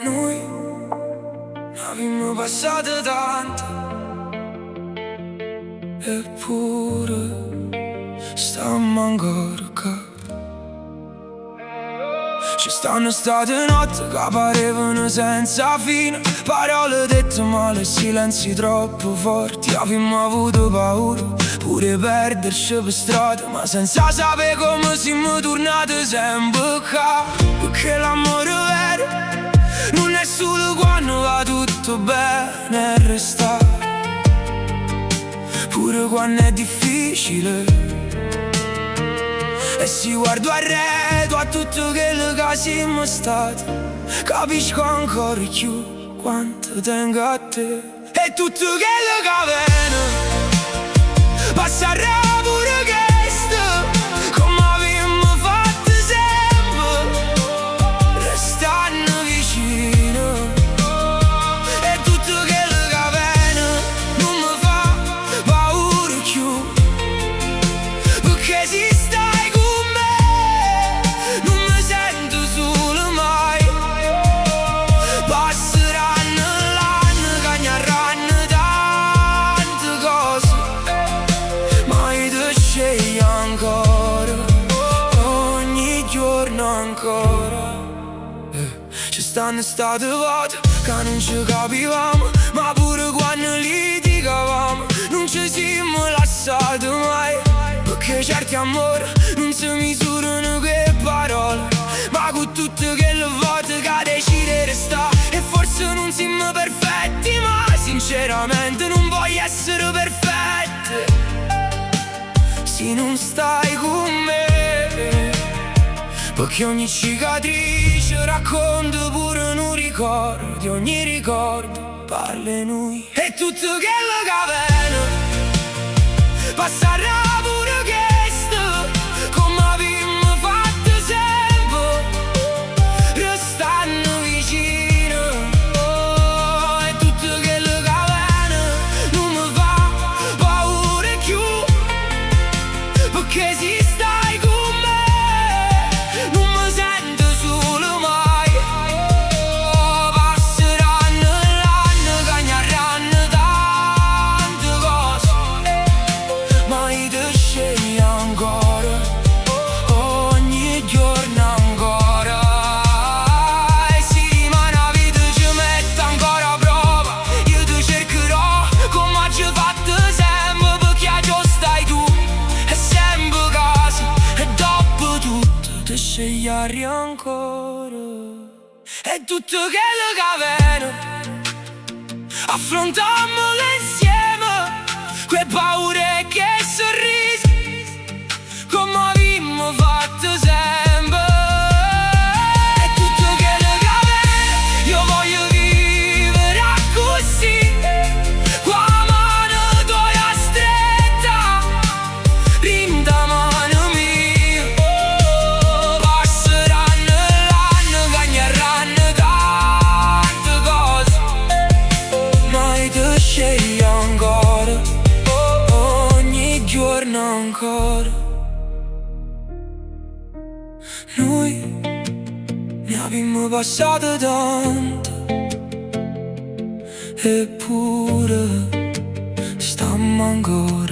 Noi abbiamo passato tanto, eppure stiamo ancora qua. Ci stanno state notti che parevano senza fine, parole dette male, silenzi troppo forti. Abbiamo avuto paura pure perderci per strada, ma senza sapere come siamo tornati sempre qua. Perché l'amore vero non è solo quando va tutto bene, resta pure quando è difficile. E se guardo arredo a tutto quello che siamo stati, capisco ancora più quanto tengo a te. E tutto quello che avviene passerà pure questo, come abbiamo fatto sempre, restando vicino. E tutto quello che avviene non mi fa paura più, perché si stai con me, non mi sento solo mai. Passeranno l'anno, cagneranno tante cose, ma io ti scegli ancora, ogni giorno ancora. Ci stanno state volte che non ci capivamo, ma pure quando litigavamo non ci siamo lasciati mai. Perché certi amori non si misurano con parole, ma con tutte quelle volte che decidi di restare. E forse non siamo perfetti, ma sinceramente non voglio essere perfetti se non stai con me. Perché ogni cicatrice racconta pure un ricordo, di ogni ricordo parla noi. E tutto quello che avviene passerà pure questo, come abbiamo fatto sempre, restando vicino. Oh, e tutto quello che avviene non mi fa paura più, perché si stai con me, non mi sento solo mai. Oh, passeranno l'anno, cagneranno tante cose, ma io ti scegli ancora, ogni giorno ancora. E se rimane la vita ci mette ancora a prova, io ti cercherò come ci fatto sempre, perché già stai tu, è sempre casa. E dopo tutto ti scegliere ancora. E tutto quello che avviene affrontiamolo insieme, quelle paure e che sorrisi, come abbiamo fatto sempre. E tutto quello che avviene io voglio vivere così, qua mano tua stretta, rinda mano mia. Oh, passeranno l'anno, cagneranno tante cose, ma io ti scegli ancora, ogni giorno ancora. Noi ne abbiamo passato tanto, eppure stiamo ancora